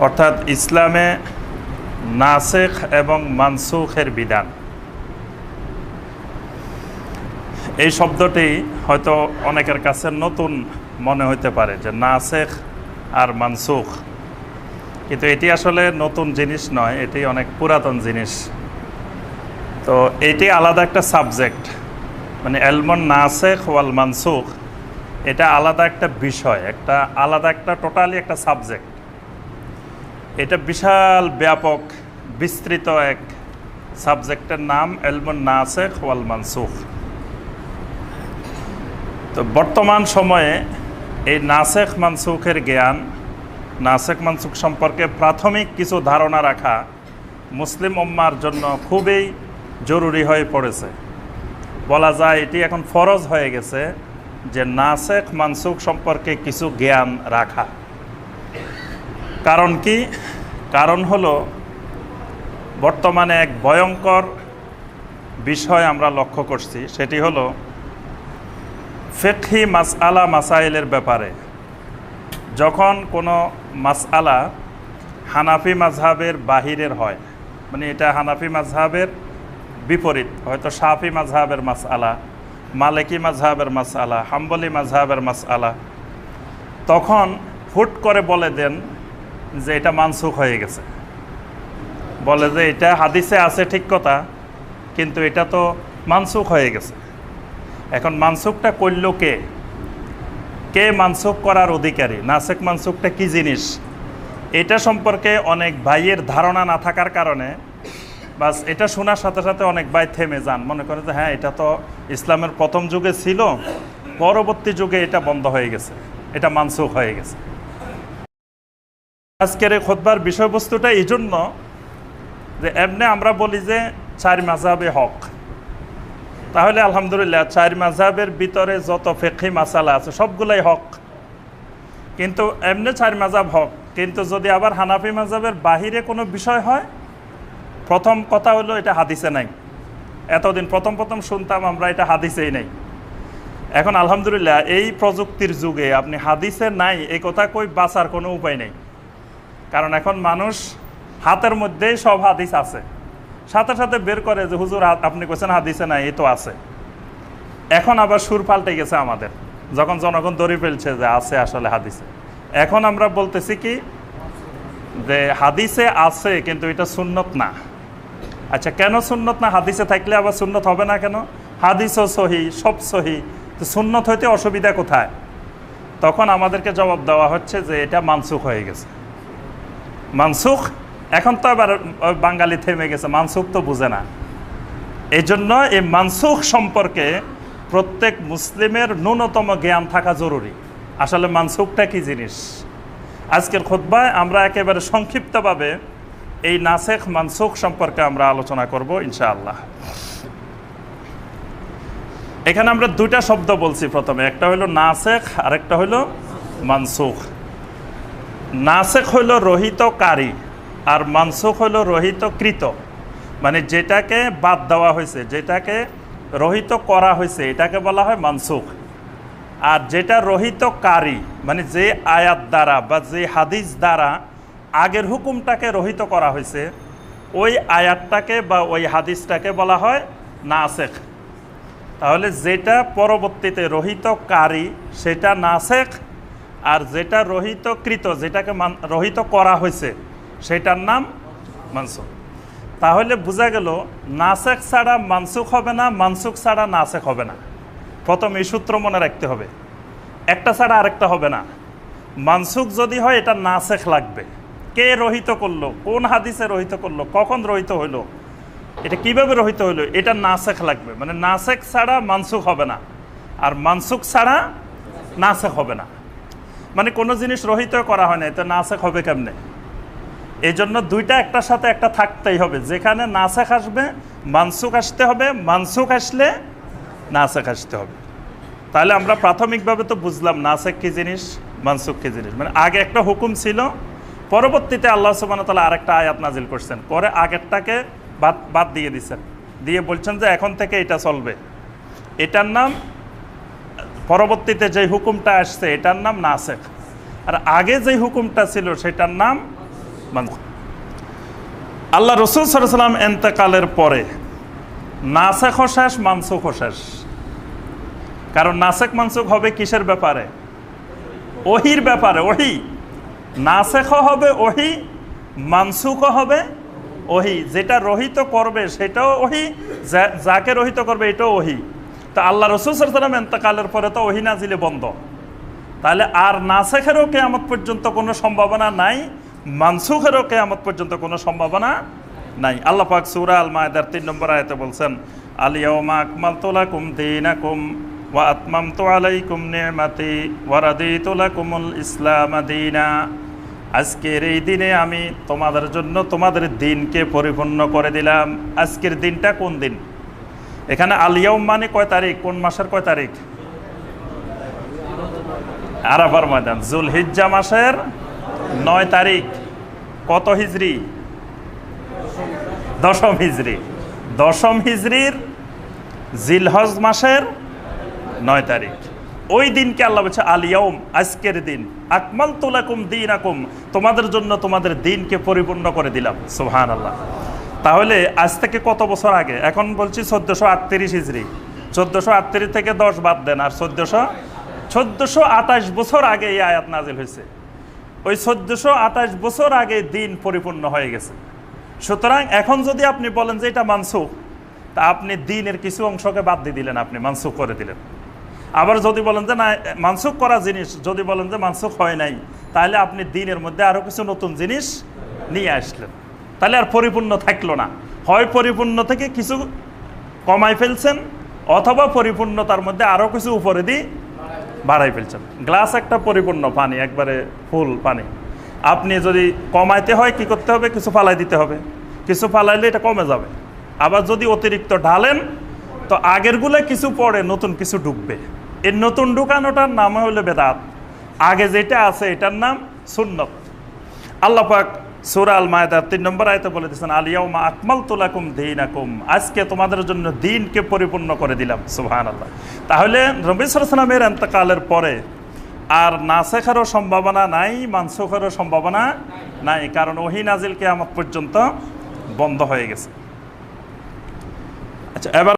অর্থাৎ ইসলামে নাসেখ এবং মানসুখের বিধান, এই শব্দটি হয়তো অনেকের কাছে নতুন মনে হতে পারে যে নাসেখ আর মানসুখ, কিন্তু এটি আসলে নতুন জিনিস নয়, এটি অনেক পুরাতন জিনিস। তো এটি আলাদা একটা সাবজেক্ট, মানে এলমন নাসেখ ওয়াল মানসুখ, এটা আলাদা একটা বিষয়, একটা আলাদা একটা টোটালি একটা সাবজেক্ট। এটা বিশাল ব্যাপক বিস্তৃত এক সাবজেক্টের নাম এলমুন নাসেখ ওয়াল মানসুখ। তো বর্তমান সময়ে এই নাসেখ মানসুখের জ্ঞান, নাসেখ মানসুখ সম্পর্কে প্রাথমিক কিছু ধারণা রাখা মুসলিম উম্মার জন্য খুবই জরুরি হয়ে পড়েছে। বলা যায় এটি এখন ফরজ হয়ে গেছে যে নাসেখ মানসুখ সম্পর্কে কিছু জ্ঞান রাখা। কারণ কি? কারণ হলো বর্তমানে এক ভয়ঙ্কর বিষয় আমরা লক্ষ্য করছি, সেটি হলো ফিকহি মাসআলা মাসাইলের ব্যাপারে। যখন কোনো মাসআলা হানাফি মাযহাবের বাহিরের হয়, মানে এটা হানাফি মাযহাবের বিপরীত, হয়তো শাফি মাযহাবের মাসআলা, মালিকি মাযহাবের মাসআলা, হাম্বলি মাযহাবের মাসআলা, তখন হুট করে বলে দেন যে এটা মানসুখ হয়ে গেছে। বলে যে এটা হাদিসে আছে ঠিক কথা, কিন্তু এটা তো মানসুখ হয়ে গেছে। এখন মানসুখটা করল কে? কে মানসুখ করার অধিকারী? নাসেখ মানসুখটা কি জিনিস? এটা সম্পর্কে অনেক ভাইয়ের ধারণা না থাকার কারণে বাস এটা শোনার সাথে সাথে অনেক ভাই থেমে যান, মনে করে যে হ্যাঁ এটা তো ইসলামের প্রথম যুগে ছিল, পরবর্তী যুগে এটা বন্ধ হয়ে গেছে, এটা মানসুখ হয়ে গেছে। আজকের এই খুতবার বিষয়বস্তুটা এই জন্য যে এমনি আমরা বলি যে চার মাযহাবে হক, তাহলে আলহামদুলিল্লাহ চার মাযহাবের ভিতরে যত ফিকহি মাসালা আছে সবগুলাই হক, কিন্তু এমনি চার মাযহাব হক। কিন্তু যদি আবার হানাফি মাযহাবের বাহিরে কোনো বিষয় হয়, প্রথম কথা হলো এটা হাদিসে নাই। এতদিন প্রথম শুনতাম আমরা এটা হাদিসেই নাই। এখন আলহামদুলিল্লাহ এই প্রযুক্তির যুগে আপনি হাদিসে নাই এই কথা কই বাঁচার কোনো উপায় নেই, কারণ এখন মানুষ হাতের মধ্যেই সব হাদিস আছে, সাথে সাথে বের করে যে হুজুর আপনি কইছেন হাদিসে নাই, এই তো আছে। এখন আবার সুর পাল্টে গেছে আমাদের, যখন জনগণ ধরে ফেলছে যে আছে আসলে হাদিসে, এখন আমরা বলতেছি কি যে হাদিসে আছে কিন্তু এটা সুন্নত না। আচ্ছা, কেন সুন্নত না? হাদিসে থাকলে আবার সুন্নত হবে না কেন? হাদিসও সহি, সব সহি, তো সুন্নত হইতে অসুবিধা কোথায়? তখন আমাদেরকে জবাব দেওয়া হচ্ছে যে এটা মানসুখ হয়ে গেছে। মানসুখ এখন তো আবার বাঙালি থেমে গেছে, মানসুখ তো বুঝে না। এই জন্য এই মানসুখ সম্পর্কে প্রত্যেক মুসলিমের ন্যূনতম জ্ঞান থাকা জরুরি। আসলে মানসুখটা কি জিনিস? আজকের খুতবায় আমরা একেবারে সংক্ষিপ্তভাবে এই নাসেখ মানসুখ সম্পর্কে আমরা আলোচনা করব ইনশাআল্লাহ। এখানে আমরা দুইটা শব্দ বলছি প্রথমে, একটা হলো নাসেখ আর একটা হলো মানসুখ। নাসেখ হইল রহিতকারী আর মানসুখ হইল রহিতকৃত, মানে যেটাকে বাদ দেওয়া হয়েছে, যেটাকে রহিত করা হয়েছে, এটাকে বলা হয় মানসুখ। আর যেটা রহিতকারী, মানে যে আয়াত দ্বারা বা যে হাদিস দ্বারা আগের হুকুমটাকে রহিত করা হয়েছে, ওই আয়াতটাকে বা ওই হাদিসটাকে বলা হয় নাসেখ। তাহলে যেটা পরবর্তীতে রহিতকারী সেটা নাসেখ, আর যেটা রহিতকৃত, যেটাকে রহিত করা হয়েছে, সেটার নাম মানসুখ। তাহলে বোঝা গেল নাসেখ ছাড়া মানসুখ হবে না, মানসুখ ছাড়া নাসেখ হবে না। প্রথম এই সূত্র মনে রাখতে হবে, একটা ছাড়া আরেকটা হবে না। মানসুখ যদি হয় এটা নাসেখ লাগবে। কে রহিত করলো, কোন হাদিসে রহিত করলো, কখন রহিত হইলো, এটা কিভাবে রহিত হইলো, এটা নাসেখ লাগবে। মানে নাসেখ ছাড়া মানসুখ হবে না, আর মানসুখ ছাড়া নাসেখ হবে না। মানে কোনো জিনিস রহিত করা হয় না, এটা নাসেখ হবে কেমনে? এই জন্য দুইটা একটার সাথে একটা থাকতেই হবে। যেখানে নাসেখ আসবে মানসুখ আসতে হবে, মানসুখ আসলে নাসেখ আসতে হবে। তাহলে আমরা প্রাথমিকভাবে তো বুঝলাম নাসেখ কি জিনিস, মানসুখ কি জিনিস। মানে আগে একটা হুকুম ছিল, পরবর্তীতে আল্লাহ সুবহানাহু ওয়া তাআলা আরেকটা আয়াত নাজিল করছেন, করে আগেরটাকে বাদ দিয়ে দিচ্ছেন, দিয়ে বলছেন যে এখন থেকে এটা চলবে। এটার নাম, পরবর্তীতে যে হুকুমটা আসছে এটার নাম নাসেখ, আর আগে যে হুকুমটা ছিল সেটার নাম আল্লাহ রসুল সাল্লাল্লাহু আলাইহি ওয়াসাল্লাম এন্তেকালের পরে নাসেখও শেষ, মানসুখও শেষ। কারণ নাসেখ মানসুখ হবে কিসের ব্যাপারে? ওহির ব্যাপারে। ওহি নাসেখও হবে ওহি, মানসুখও হবে ওহি। যেটা রহিত করবে সেটাও ওহি, যাকে রহিত করবে এটাও ওহি। তা আল্লাহ রসুল সাল্লাল্লাহু আলাইহি ওয়াসাল্লাম এন্তেকালের পরে তো ওহি নাজিলে বন্ধ। তাহলে আর নাসেখেরও কিয়ামত পর্যন্ত কোনো সম্ভাবনা নাই, মানসুখেরও কিয়ামত পর্যন্ত কোনো সম্ভাবনা নাই। আল্লাহ পাক সূরা আল মায়েদার 3 নম্বর আয়াতে বলছেন, আল ইয়াউমা আকমালতু লাকুম দীনাকুম ওয়া আতমামতু আলাইকুম নি'মাতি ওয়া রাদিতু লাকুমুল ইসলাম দীনা। আজকের এই দিনে আমি তোমাদের জন্য তোমাদের দিনকে পরিপূর্ণ করে দিলাম। আজকের দিনটা কোন দিন? এখানে আল ইয়াউম মানে কয় তারিখ? কোন মাসের কয় তারিখ? আরাফার ময়দান, যুলহিজ্জা মাসের 9 তারিখ। কত হিজরি? 10ম হিজরি। 10ম হিজরির জিলহজ মাসের 9 তারিখ। ওই দিনকে আল্লাহ বলছে আল ইয়াউম, আজকের দিন। আকমালতু লাকুম দীনাকুম, তোমাদের জন্য তোমাদের দিনকে পরিপূর্ণ করে দিলাম। সুবহানাল্লাহ। তাহলে আজ থেকে কত বছর আগে? এখন বলছি 1438 হিজরি। 1438 থেকে 10 বাদ দেন, আর 1428 বছর আগে এই আয়াত নাজিল হয়েছে। ওই 1428 বছর আগে দিন পরিপূর্ণ হয়ে গেছে। সুতরাং এখন যদি আপনি বলেন যে এটা মানসুখ, তা আপনি দিনের কিছু অংশকে বাদ দিয়ে দিলেন, আপনি মানসুখ করে দিলেন। আবার যদি বলেন যে না মানসুখ করা জিনিস, যদি বলেন যে মানসুখ হয় নাই, তাহলে আপনি দিনের মধ্যে আরও কিছু নতুন জিনিস নিয়ে আসলেন। তাহলে আর পরিপূর্ণ থাকলো না। হয় পরিপূর্ণ থেকে কিছু কমাই ফেলছেন, অথবা পরিপূর্ণতার মধ্যে আরও কিছু উপরে দিয়ে বাড়াই ফেলছেন। গ্লাস একটা পরিপূর্ণ পানি, একবারে ফুল পানি। আপনি যদি কমাইতে হয় কি করতে হবে? কিছু ফালাই দিতে হবে। কিছু ফালাইলে এটা কমে যাবে। আবার যদি অতিরিক্ত ঢালেন তো আগেরগুলো কিছু পরে নতুন কিছু ঢুকবে। এই নতুন ঢুকানোটার নাম হলো বেদাত। আগে যেটা আছে এটার নাম সুন্নত। আল্লাহ পাক সূরা আল মায়েদার 3 নম্বর আয়াতে বলে দিয়েছেন, আল ইয়াউমা আকমালতু লাকুম দীনাকুম, আজকে তোমাদের জন্য দিনকে পরিপূর্ণ করে দিলাম। সুবহানাল্লাহ। তাহলে নবী সাল্লাল্লাহু আলাইহি ওয়াসাল্লামের ইন্তেকালের পরে আর নাসেখেরও সম্ভাবনা নাই, মানসুখেরও সম্ভাবনা নাই। কারণ ওহী নাজিল কিয়ামত পর্যন্ত বন্ধ হয়ে গেছে। আচ্ছা, এবার